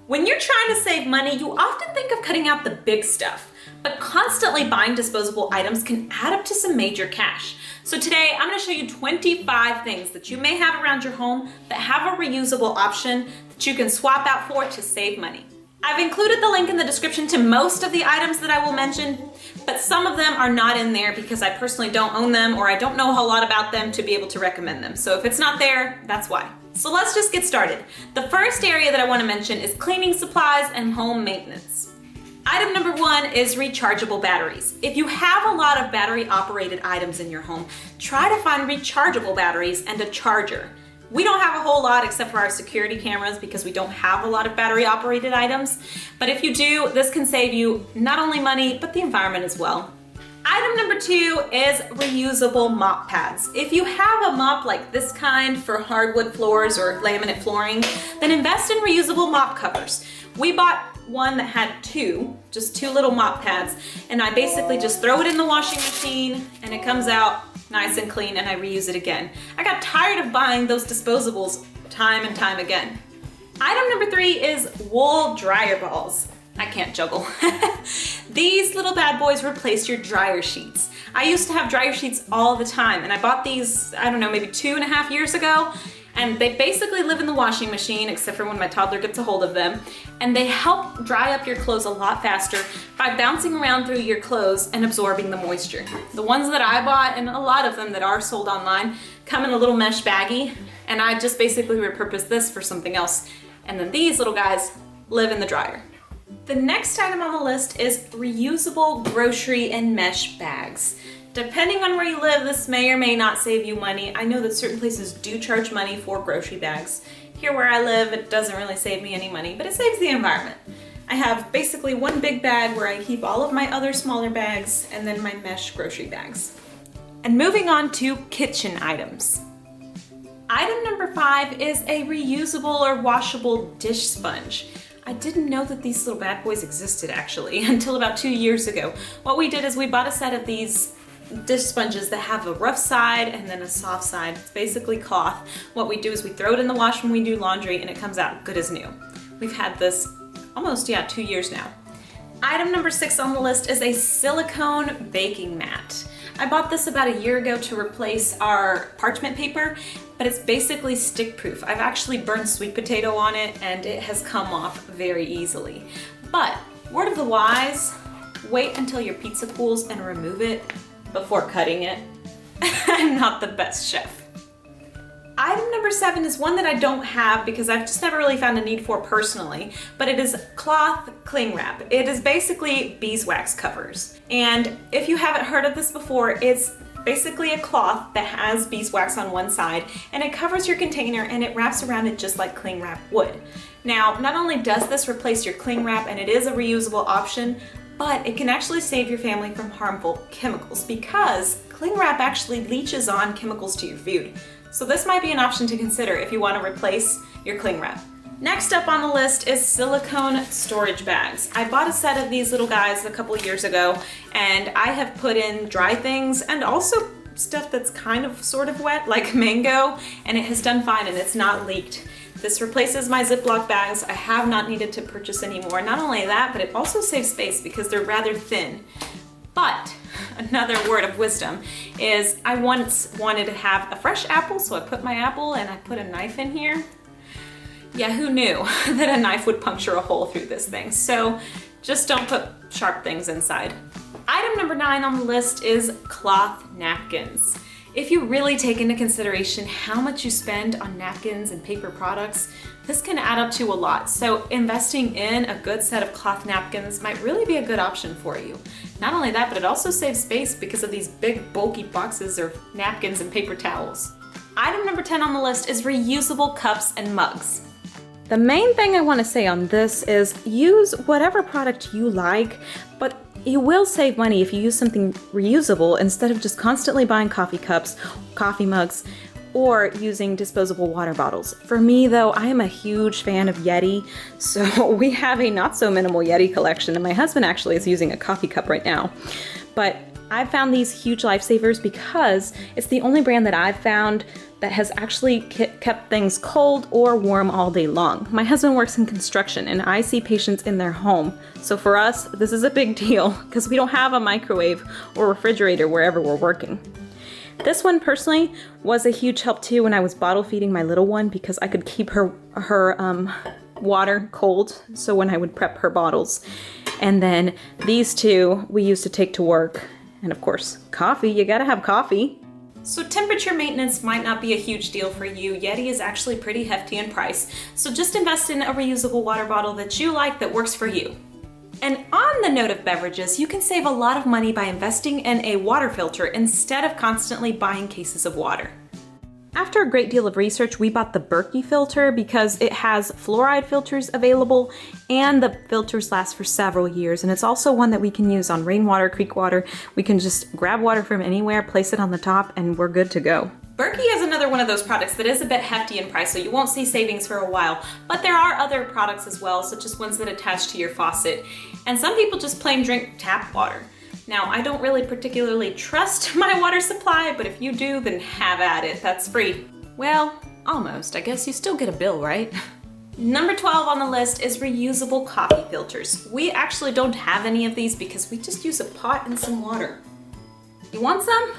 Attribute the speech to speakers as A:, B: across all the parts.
A: When you're trying to save money, you often think of cutting out the big stuff, but constantly buying disposable items can add up to some major cash. So today, I'm gonna show you 25 things that you may have around your home that have a reusable option that you can swap out for to save money. I've included the link in the description to most of the items that I will mention, but some of them are not in there because I personally don't own them or I don't know a whole lot about them to be able to recommend them. So if it's not there, that's why. So let's just get started. The first area that I want to mention is cleaning supplies and home maintenance. Item number 1 is rechargeable batteries. If you have a lot of battery operated items in your home, try to find rechargeable batteries and a charger. We don't have a whole lot except for our security cameras because we don't have a lot of battery operated items. But if you do, this can save you not only money, but the environment as well. Item number 2 is reusable mop pads. If you have a mop like this kind for hardwood floors or laminate flooring, then invest in reusable mop covers. We bought one that had just two little mop pads, and I basically just throw it in the washing machine and it comes out nice and clean and I reuse it again. I got tired of buying those disposables time and time again. Item number 3 is wool dryer balls. I can't juggle. These little bad boys replace your dryer sheets. I used to have dryer sheets all the time and I bought these, I don't know, maybe 2.5 years ago. And they basically live in the washing machine, except for when my toddler gets a hold of them. And they help dry up your clothes a lot faster by bouncing around through your clothes and absorbing the moisture. The ones that I bought, and a lot of them that are sold online, come in a little mesh baggie. And I just basically repurposed this for something else. And then these little guys live in the dryer. The next item on the list is reusable grocery and mesh bags. Depending on where you live, this may or may not save you money. I know that certain places do charge money for grocery bags. Here where I live, it doesn't really save me any money, but it saves the environment. I have basically one big bag where I keep all of my other smaller bags and then my mesh grocery bags. And moving on to kitchen items. Item number 5 is a reusable or washable dish sponge. I didn't know that these little bad boys existed actually until about 2 years ago. What we did is we bought a set of these dish sponges that have a rough side and then a soft side. It's basically cloth. What we do is we throw it in the wash when we do laundry and it comes out good as new. We've had this almost 2 years now. Item number 6 on the list is a silicone baking mat. I bought this about a year ago to replace our parchment paper, but it's basically stick proof. I've actually burned sweet potato on it and it has come off very easily. But word of the wise, wait until your pizza cools and remove it before cutting it. I'm not the best chef. Item number 7 is one that I don't have because I've just never really found a need for personally, but it is cloth cling wrap. It is basically beeswax covers. And if you haven't heard of this before, it's basically a cloth that has beeswax on one side and it covers your container and it wraps around it just like cling wrap would. Now, not only does this replace your cling wrap and it is a reusable option, but it can actually save your family from harmful chemicals because cling wrap actually leaches on chemicals to your food. So this might be an option to consider if you want to replace your cling wrap. Next up on the list is silicone storage bags. I bought a set of these little guys a couple of years ago and I have put in dry things and also stuff that's kind of sort of wet like mango, and it has done fine and it's not leaked. This replaces my Ziploc bags. I have not needed to purchase any more. Not only that, but it also saves space because they're rather thin. But another word of wisdom is I once wanted to have a fresh apple, so I put my apple and I put a knife in here. Yeah, who knew that a knife would puncture a hole through this thing? So just don't put sharp things inside. Item number 9 on the list is cloth napkins. If you really take into consideration how much you spend on napkins and paper products, this can add up to a lot. So investing in a good set of cloth napkins might really be a good option for you. Not only that, but it also saves space because of these big bulky boxes of napkins and paper towels. Item number 10 on the list is reusable cups and mugs. The main thing I want to say on this is use whatever product you like, but you will save money if you use something reusable instead of just constantly buying coffee cups, coffee mugs, or using disposable water bottles. For me though, I am a huge fan of Yeti, so we have a not so minimal Yeti collection, and my husband actually is using a coffee cup right now. But I found these huge lifesavers because it's the only brand that I've found that has actually kept things cold or warm all day long. My husband works in construction and I see patients in their home. So for us, this is a big deal because we don't have a microwave or refrigerator wherever we're working. This one personally was a huge help too when I was bottle feeding my little one because I could keep her water cold, so when I would prep her bottles. And then these two we used to take to work. And of course, coffee, you gotta have coffee. So temperature maintenance might not be a huge deal for you. Yeti is actually pretty hefty in price. So just invest in a reusable water bottle that you like that works for you. And on the note of beverages, you can save a lot of money by investing in a water filter instead of constantly buying cases of water. After a great deal of research, we bought the Berkey filter because it has fluoride filters available and the filters last for several years. And it's also one that we can use on rainwater, creek water. We can just grab water from anywhere, place it on the top, and we're good to go. Berkey is another one of those products that is a bit hefty in price, so you won't see savings for a while. But there are other products as well, such as ones that attach to your faucet. And some people just plain drink tap water. Now, I don't really particularly trust my water supply, but if you do, then have at it. That's free. Well, almost. I guess you still get a bill, right? Number 12 on the list is reusable coffee filters. We actually don't have any of these because we just use a pot and some water. You want some?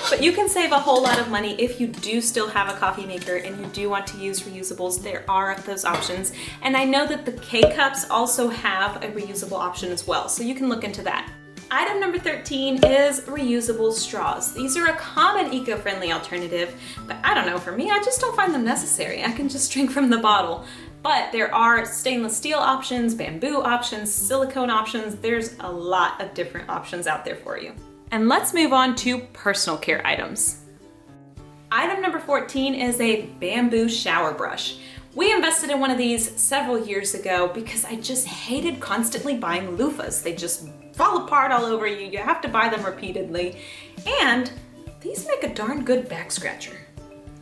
A: But you can save a whole lot of money if you do still have a coffee maker and you do want to use reusables. There are those options. And I know that the K-Cups also have a reusable option as well, so you can look into that. Item number 13 is reusable straws. These are a common eco-friendly alternative, but I don't know, for me, I just don't find them necessary. I can just drink from the bottle. But there are stainless steel options, bamboo options, silicone options. There's a lot of different options out there for you. And let's move on to personal care items. Item number 14 is a bamboo shower brush. We invested in one of these several years ago because I just hated constantly buying loofahs. They just fall apart all over you. You have to buy them repeatedly. And these make a darn good back scratcher.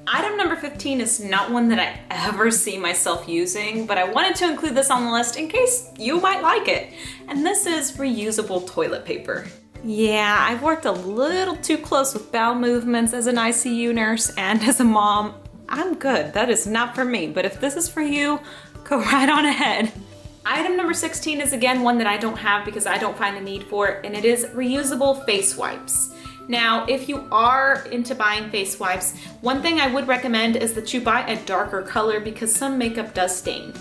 A: Item number 15 is not one that I ever see myself using, but I wanted to include this on the list in case you might like it. And this is reusable toilet paper. Yeah, I've worked a little too close with bowel movements as an ICU nurse and as a mom. I'm good. That is not for me, but if this is for you, go right on ahead. Item number 16 is again one that I don't have because I don't find a need for it, and it is reusable face wipes. Now, if you are into buying face wipes, one thing I would recommend is that you buy a darker color because some makeup does stain.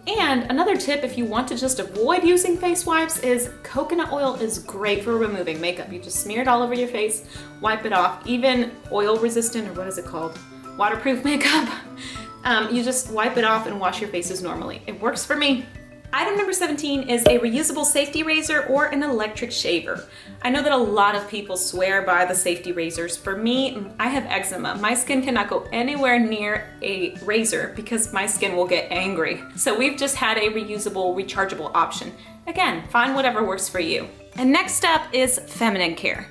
A: And another tip, if you want to just avoid using face wipes, is coconut oil is great for removing makeup. You just smear it all over your face, wipe it off. Even oil resistant, or what is it called? Waterproof makeup. You just wipe it off and wash your faces normally. It works for me. Item number 17 is a reusable safety razor or an electric shaver. I know that a lot of people swear by the safety razors. For me, I have eczema. My skin cannot go anywhere near a razor because my skin will get angry. So we've just had a reusable, rechargeable option. Again, find whatever works for you. And next up is feminine care.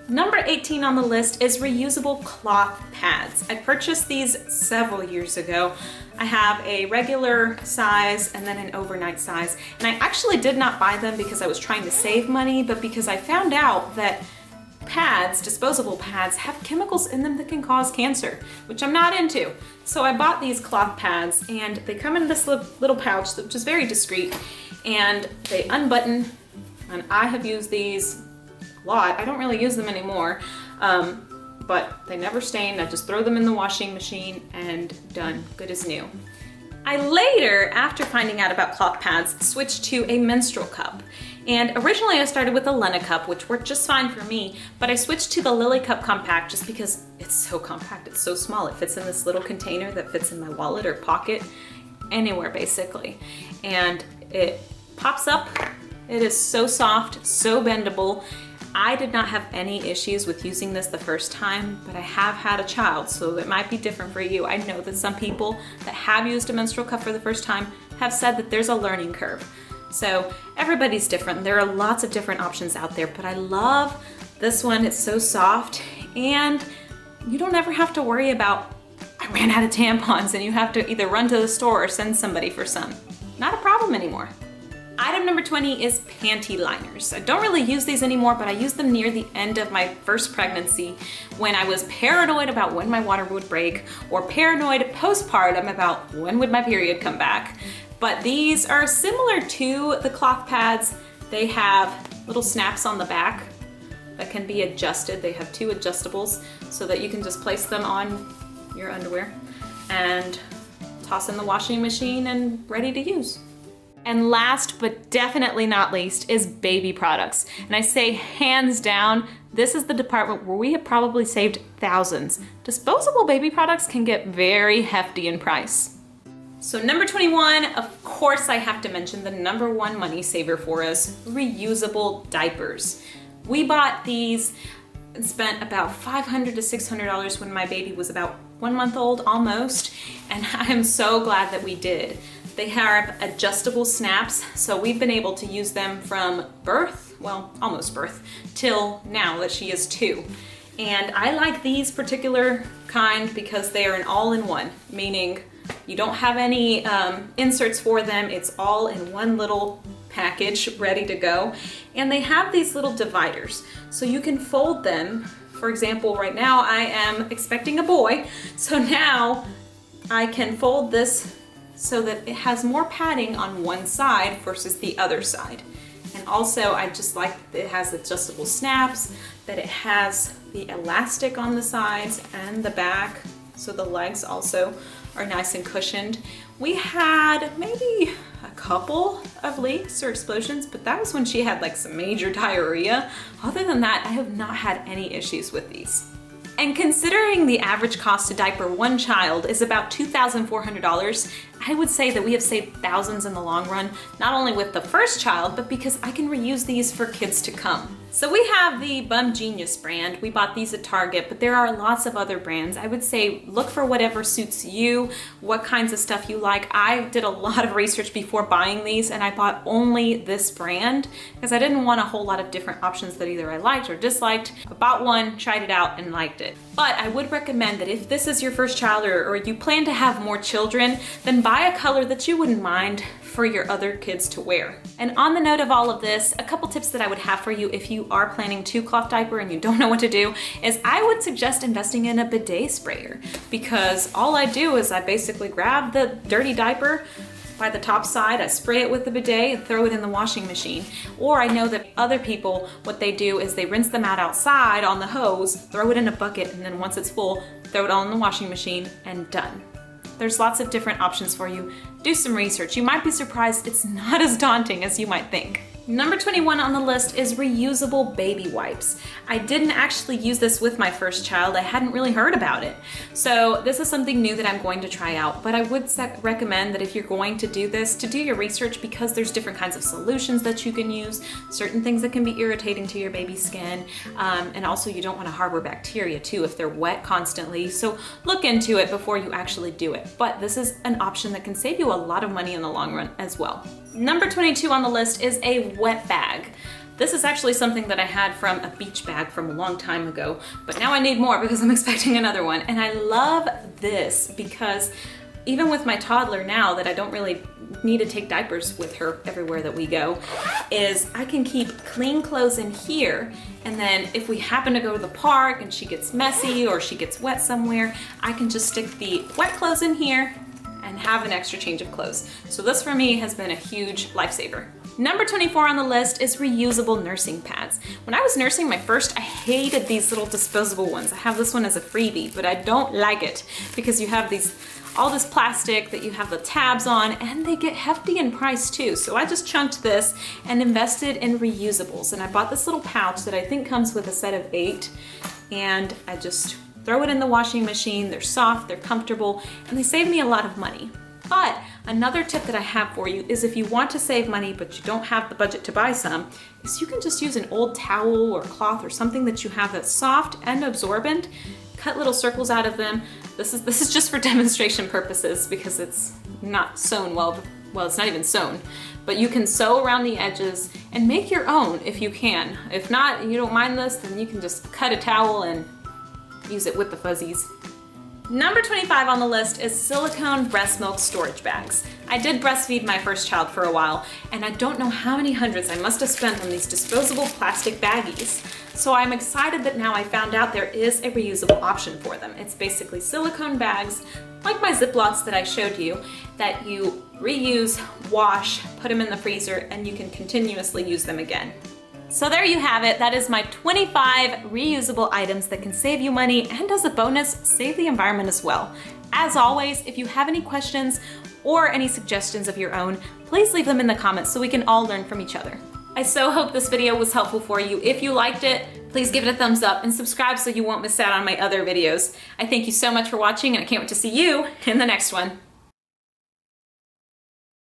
A: Number 18 on the list is reusable cloth pads. I purchased these several years ago. I have a regular size and then an overnight size. And I actually did not buy them because I was trying to save money, but because I found out that pads, disposable pads, have chemicals in them that can cause cancer, which I'm not into. So I bought these cloth pads and they come in this little pouch, which is very discreet, and they unbutton, and I have used these a lot. I don't really use them anymore, but they never stain. I just throw them in the washing machine and done, good as new. I later, after finding out about cloth pads, switched to a menstrual cup. And originally I started with a Lena cup, which worked just fine for me, but I switched to the Lily Cup Compact just because it's so compact, it's so small. It fits in this little container that fits in my wallet or pocket, anywhere basically. And it pops up. It is so soft, so bendable. I did not have any issues with using this the first time, but I have had a child, so it might be different for you. I know that some people that have used a menstrual cup for the first time have said that there's a learning curve. So everybody's different. There are lots of different options out there, but I love this one. It's so soft, and you don't ever have to worry about, I ran out of tampons and you have to either run to the store or send somebody for some. Not a problem anymore. Item number 20 is panty liners. I don't really use these anymore, but I used them near the end of my first pregnancy when I was paranoid about when my water would break, or paranoid postpartum about when would my period come back. But these are similar to the cloth pads. They have little snaps on the back that can be adjusted. They have 2 adjustables so that you can just place them on your underwear and toss in the washing machine and ready to use. And last but definitely not least is baby products. And I say hands down, this is the department where we have probably saved thousands. Disposable baby products can get very hefty in price. So number 21, of course I have to mention the number 1 money saver for us, reusable diapers. We bought these and spent about $500 to $600 when my baby was about 1 month old almost, and I am so glad that we did. They have adjustable snaps, so we've been able to use them from birth, well, almost birth, till now that she is 2. And I like these particular kind because they are an all-in-one, meaning you don't have any inserts for them. It's all in one little package ready to go. And they have these little dividers, so you can fold them. For example, right now I am expecting a boy, so now I can fold this so that it has more padding on one side versus the other side. And also I just like that it has adjustable snaps, that it has the elastic on the sides and the back, so the legs also are nice and cushioned. We had maybe a couple of leaks or explosions, but that was when she had like some major diarrhea. Other than that, I have not had any issues with these. And considering the average cost to diaper 1 child is about $2,400, I would say that we have saved thousands in the long run, not only with the first child, but because I can reuse these for kids to come. So we have the Bum Genius brand. We bought these at Target, but there are lots of other brands. I would say look for whatever suits you, what kinds of stuff you like. I did a lot of research before buying these, and I bought only this brand because I didn't want a whole lot of different options that either I liked or disliked. I bought one, tried it out, and liked it. But I would recommend that if this is your first child or you plan to have more children, then buy a color that you wouldn't mind for your other kids to wear. And on the note of all of this, a couple tips that I would have for you if you are planning to cloth diaper and you don't know what to do is I would suggest investing in a bidet sprayer, because all I do is I basically grab the dirty diaper by the top side, I spray it with the bidet and throw it in the washing machine. Or I know that other people, what they do is they rinse them out outside on the hose, throw it in a bucket, and then once it's full, throw it all in the washing machine and done. There's lots of different options for you. Do some research. You might be surprised it's not as daunting as you might think. Number 21 on the list is reusable baby wipes. I didn't actually use this with my first child. I hadn't really heard about it. So this is something new that I'm going to try out, but I would recommend that if you're going to do this, to do your research, because there's different kinds of solutions that you can use, certain things that can be irritating to your baby's skin, and also you don't want to harbor bacteria too if they're wet constantly. So look into it before you actually do it. But this is an option that can save you a lot of money in the long run as well. Number 22 on the list is a wet bag. This is actually something that I had from a beach bag from a long time ago, but now I need more because I'm expecting another one. And I love this because even with my toddler now that I don't really need to take diapers with her everywhere that we go, is I can keep clean clothes in here, and then if we happen to go to the park and she gets messy or she gets wet somewhere, I can just stick the wet clothes in here and have an extra change of clothes. So this for me has been a huge lifesaver. Number 24 on the list is reusable nursing pads. When I was nursing my first, I hated these little disposable ones. I have this one as a freebie, but I don't like it because you have all this plastic that you have the tabs on, and they get hefty in price too. So I just chunked this and invested in reusables. And I bought this little pouch that I think comes with a set of 8, and I just throw it in the washing machine. They're soft, they're comfortable, and they save me a lot of money. But another tip that I have for you is if you want to save money but you don't have the budget to buy some, is you can just use an old towel or cloth or something that you have that's soft and absorbent, cut little circles out of them. This is just for demonstration purposes because it's not sewn well, it's not even sewn, but you can sew around the edges and make your own if you can. If not, and you don't mind this, then you can just cut a towel and use it with the fuzzies. Number 25 on the list is silicone breast milk storage bags. I I did breastfeed my first child for a while, and I don't know how many hundreds I must have spent on these disposable plastic baggies. So I'm excited that now I found out there is a reusable option for them. It's basically silicone bags, like my Ziplocs that I showed you, that you reuse, wash, put them in the freezer, and you can continuously use them again. So there you have it. That is my 25 reusable items that can save you money and, as a bonus, save the environment as well. As always, if you have any questions or any suggestions of your own, please leave them in the comments so we can all learn from each other. I so hope this video was helpful for you. If you liked it, please give it a thumbs up and subscribe so you won't miss out on my other videos. I thank you so much for watching, and I can't wait to see you in the next one.